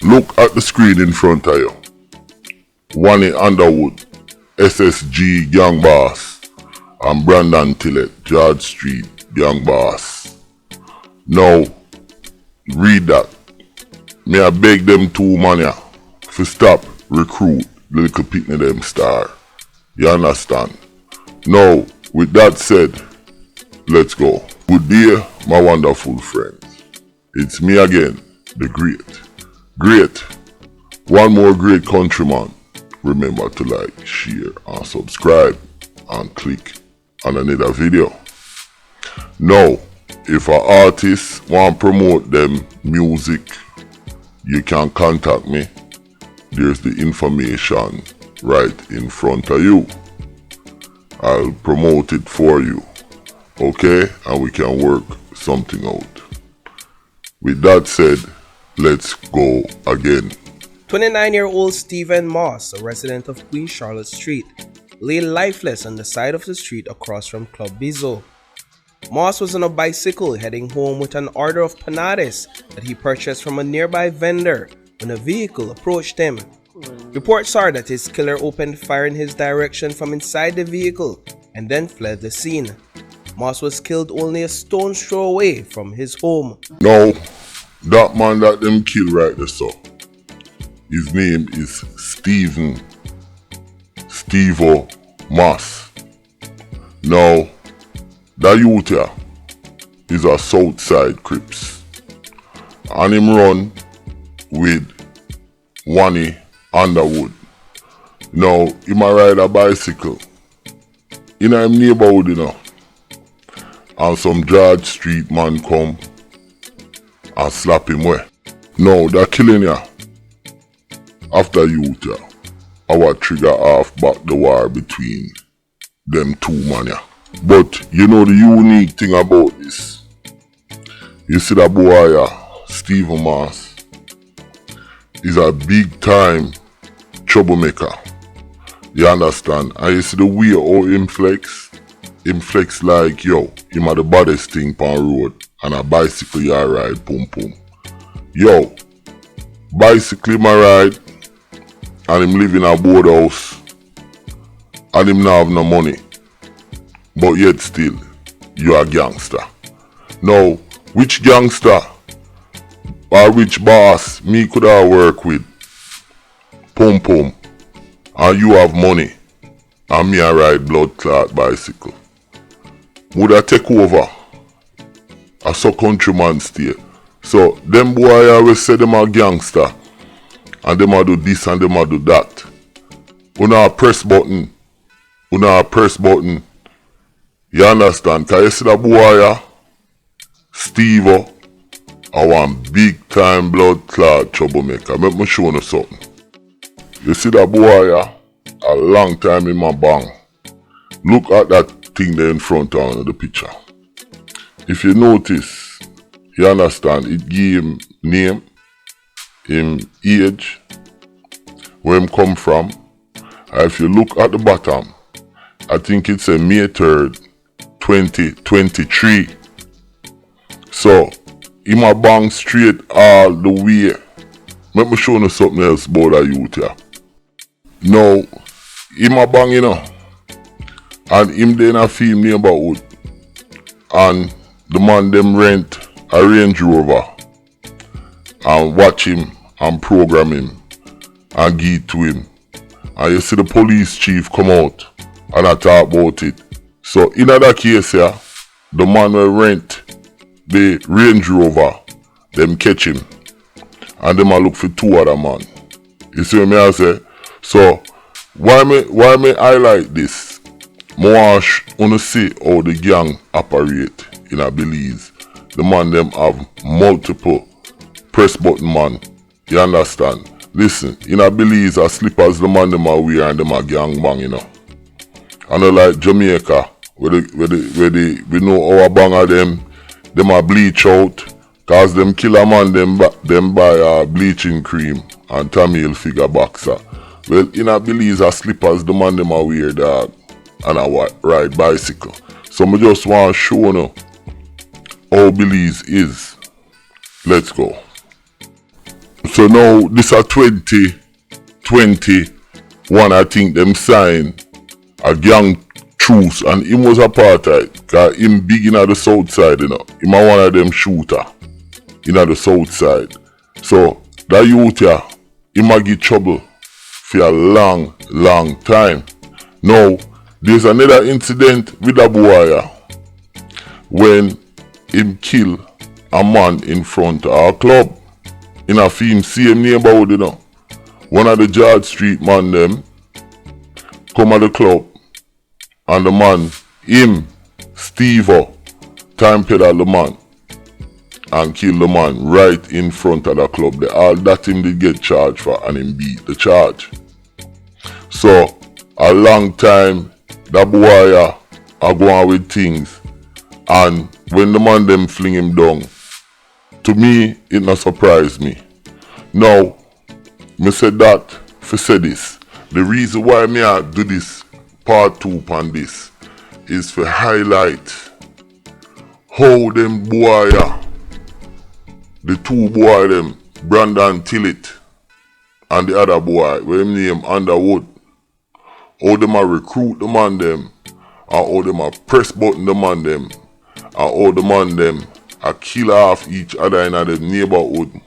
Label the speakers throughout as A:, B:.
A: Look at the screen in front of you. Wani Underwood, SSG Gang Boss, and Brandon Tillett, George Street Gang Boss. Now, read that. Me I beg them two man ya to stop recruit the little picnic them star. You understand? Now, with that said, let's go. Good day, my wonderful friends. It's me again, the great, one more great countryman. Remember to like, share, and subscribe, and click on another video. Now, if an artist want to promote them music, you can contact me. There's the information right in front of you. I'll promote it for you, okay? And we can work something out. With that said, let's go again.
B: 29-year-old Stephen Moss, a resident of Queen Charlotte Street, lay lifeless on the side of the street across from Club Bizo. Moss was on a bicycle heading home with an order of panades that he purchased from a nearby vendor when a vehicle approached him. Reports are that his killer opened fire in his direction from inside the vehicle and then fled the scene. Moss was killed only a stone's throw away from his home.
A: Now, that man that them killed right there, so his name is Stevo Moss. Now, that youth here is a Southside Crips. And him run with Wani Underwood. Now, he might ride a bicycle in him neighborhood, you know. And some George Street man come and slap him where. Now, that killing ya. After youth ya, our trigger off back the war between them two man ya. But you know the unique thing about this. You see that boy ya, Stephen Moss, is a big time troublemaker. You understand? And you see the way how him flex like yo, him a the baddest thing on road and a bicycle ya ride pum pum. Yo, bicycle him a ride and him live in a board house and him not have no money. But yet still, you a gangster. Now, which gangster or which boss me could have work with? Pum pum. And you have money. And me a ride blood clot bicycle. Would I take over? I saw countryman stay. So, them boy always say them a gangster. And them a do this and them a do that. Una a press button. You understand? Cause you see that boy Steve, I want big time blood clot troublemaker. Let me show you something. You see that boy a long time in my bang. Look at that thing there in front of the picture. If you notice, you understand, it give him name, him age, where him come from. And if you look at the bottom, I think it's a May 3rd, 2023. So, him a bang straight all the way. Let me show you something else about that youth here. Now, him a bang, you know, and him then a film neighborhood, and the man them rent a Range Rover and watch him and program him and give it to him. And you see the police chief come out and I talk about it. So in that case here, the man will rent the Range Rover, them catch him and them a look for two other man. You see what I say? So why me highlight this? I want to see how the gang operate in a Belize. The man them have multiple press button man. You understand? Listen, in a Belize, a slippers the man them a wear and them a gang bang, you know. And like Jamaica, where we know our bang of them a bleach out, cause them kill a man them buy bleaching cream and Tamil figure boxer. Well, in a Belize, a slippers the man them a wear that and a ride bicycle. So I just want to show you how Belize is. Let's go. So now this a 2021, I think them sign a gang truce, and him was a part of it, cause him big in the south side, you know. Him a one of them shooter in the south side. So that youth here, him a get trouble for a long time. Now there's another incident with a boy here, when him kill a man in front of our club in a same neighborhood, you know. One of the George Street man them come at the club, and the man, him, Steve-O, time pedal the man and kill the man right in front of the club. They all that him did get charged for, and him beat the charge. So a long time that boy a go on with things, and when the man them fling him down, to me it not surprise me. Now me said that for say this. The reason why me I do this part 2 on this is for highlight how them boy, the two boy them, Brandon Tillett and the other boy, where him name Underwood, how them a recruit the man them, and how them a press button the man them, and how the man them a kill off each other in the neighborhood,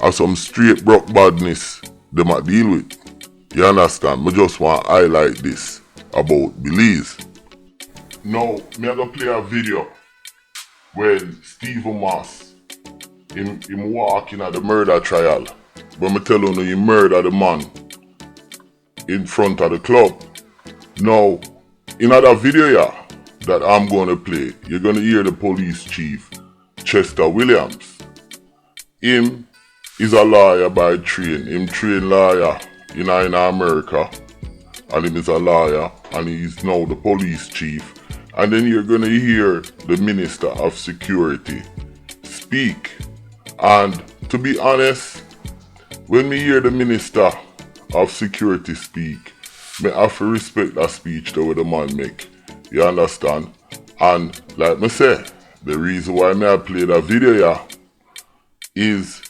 A: and some straight broke badness them a deal with. You understand? I just want to highlight this about Belize. Now, me gonna play a video when Stephen Moss him walking at the murder trial. But me tell you, he murdered the man in front of the club. Now, in that video here that I'm gonna play, you're gonna hear the police chief, Chester Williams. Him is a lawyer by trade. Him trained lawyer in America, and him is a lawyer, and he is now the police chief. And then you're gonna hear the Minister of Security speak. And to be honest, when me hear the Minister of Security speak, me have to respect that speech that the man make. You understand? And like me say, the reason why me I play that video here is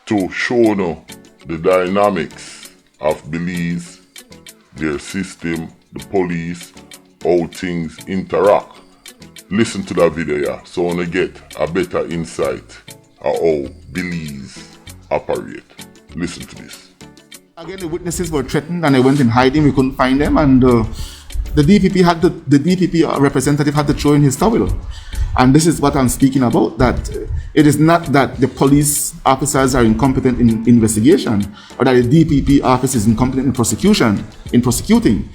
A: to show you the dynamics of Belize, their system, the police, how things interact. Listen to that video here so you get a better insight of how Belize operate. Listen to this.
C: Again, the witnesses were threatened and they went in hiding. We couldn't find them, and the DPP representative had to throw in his towel. And this is what I'm speaking about, that it is not that the police officers are incompetent in investigation, or that the DPP office is incompetent in prosecuting.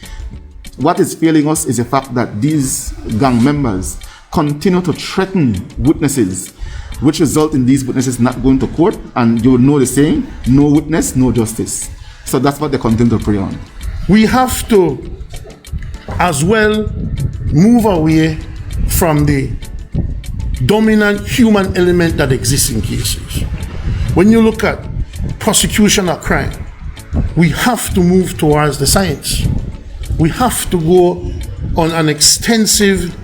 C: What is failing us is the fact that these gang members continue to threaten witnesses, which result in these witnesses not going to court, and you will know the saying, no witness, no justice. So that's what they continue to prey on.
D: We have to as well move away from the dominant human element that exists in cases. When you look at prosecution of crime, we have to move towards the science. We have to go on an extensive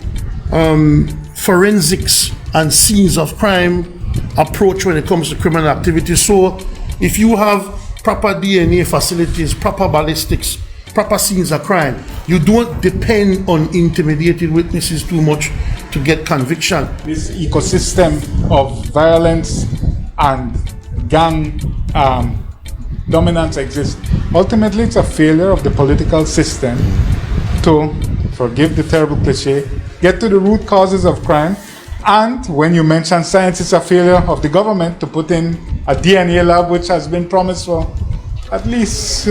D: forensics and scenes of crime approach when it comes to criminal activity. So if you have proper DNA facilities, proper ballistics, proper scenes of crime, you don't depend on intimidated witnesses too much to get conviction.
E: This ecosystem of violence and gang dominance exists. Ultimately, it's a failure of the political system to, forgive the terrible cliche, get to the root causes of crime. And when you mention science, it's a failure of the government to put in a DNA lab, which has been promised for at least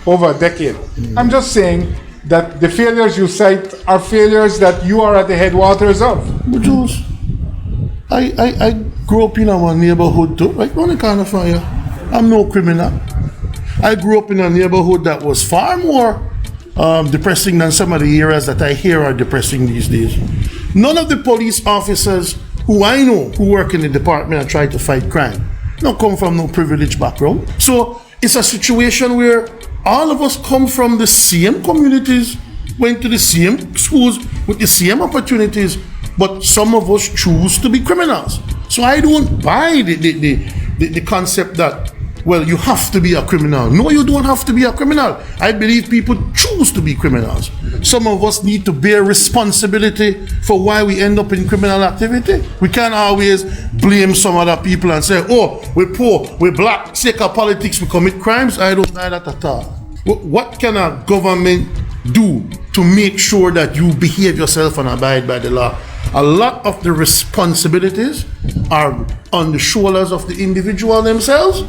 E: over a decade. I'm just saying that the failures you cite are failures that you are at the headwaters of.
D: But Jules, I grew up in our neighborhood too, right on the corner from here. I'm no criminal. I grew up in a neighborhood that was far more depressing than some of the areas that I hear are depressing these days. None of the police officers who I know who work in the department and try to fight crime don't come from no privileged background. So it's a situation where all of us come from the same communities, went to the same schools with the same opportunities, but some of us choose to be criminals. So I don't buy the the concept that, well, you have to be a criminal. No, you don't have to be a criminal. I believe people choose to be criminals. Some of us need to bear responsibility for why we end up in criminal activity. We can't always blame some other people and say, oh, we're poor, we're black, sake of politics, we commit crimes. I don't buy that at all. What can a government do to make sure that you behave yourself and abide by the law? A lot of the responsibilities are on the shoulders of the individual themselves.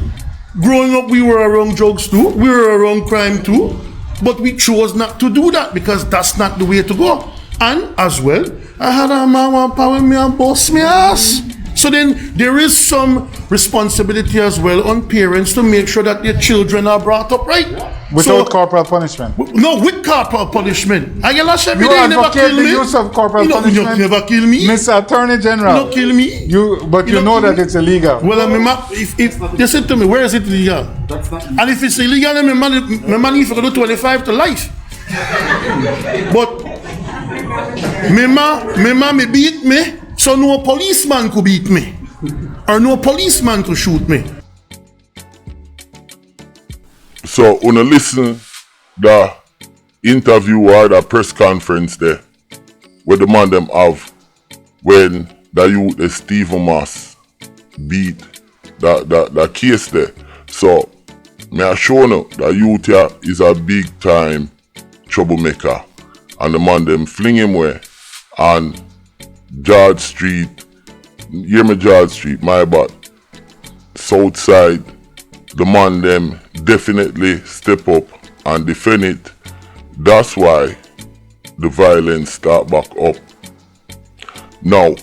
D: Growing up, we were around drugs too, we were around crime too, but we chose not to do that because that's not the way to go. And as well, I had a man want power me and boss me ass. So then there is some responsibility as well on parents to make sure that their children are brought up right.
E: Without corporal punishment.
D: No, with corporal punishment. I get lost every
E: You
D: day, never
E: advocate
D: kill
E: the
D: me.
E: use of corporal punishment.
D: You never kill me.
E: Mr. Attorney General.
D: You kill me.
E: But you know that it's illegal.
D: Well, if they said to me, where is it illegal? And if it's illegal, then my money for go to 25 to life. But me beat me, so no policeman could beat me, or no policeman could shoot me.
A: So, wanna listen the interview or the press conference there, where the man them have when the youth, the Stephen Moss, beat the case there. So, me I show you the youth here is a big time troublemaker, and the man them fling him away, and George Street, hear me George Street, my bad, South Side, the man them definitely step up and defend it. That's why the violence start back up. Now,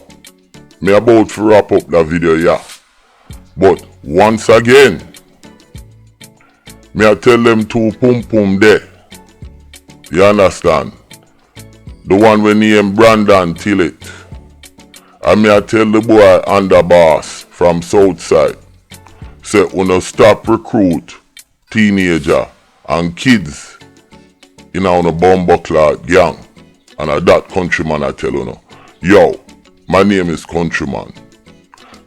A: me about to wrap up the video, yeah. But once again, me I tell them to pum pum there. You understand? The one when name Brandon Tillett. And me I tell the boy Underboss from Southside, say wanna stop recruit teenager and kids in a bumbuckler gang. And that countryman I tell you, yo, my name is Countryman.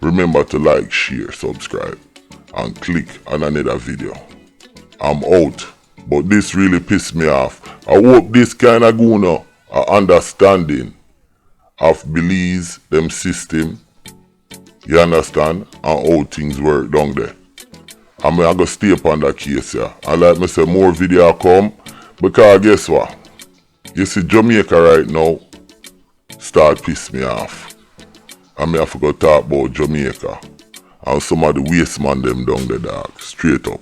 A: Remember to like, share, subscribe, and click on another video. I'm out, but this really pissed me off. I hope this kind of gonna understanding of Belize them system, you understand, and how things work down there. I'm gonna stay up on that case here. And like me say, more video come, because guess what? You see Jamaica right now start piss me off. And me have to go talk about Jamaica and some of the waste man them down the dog, straight up.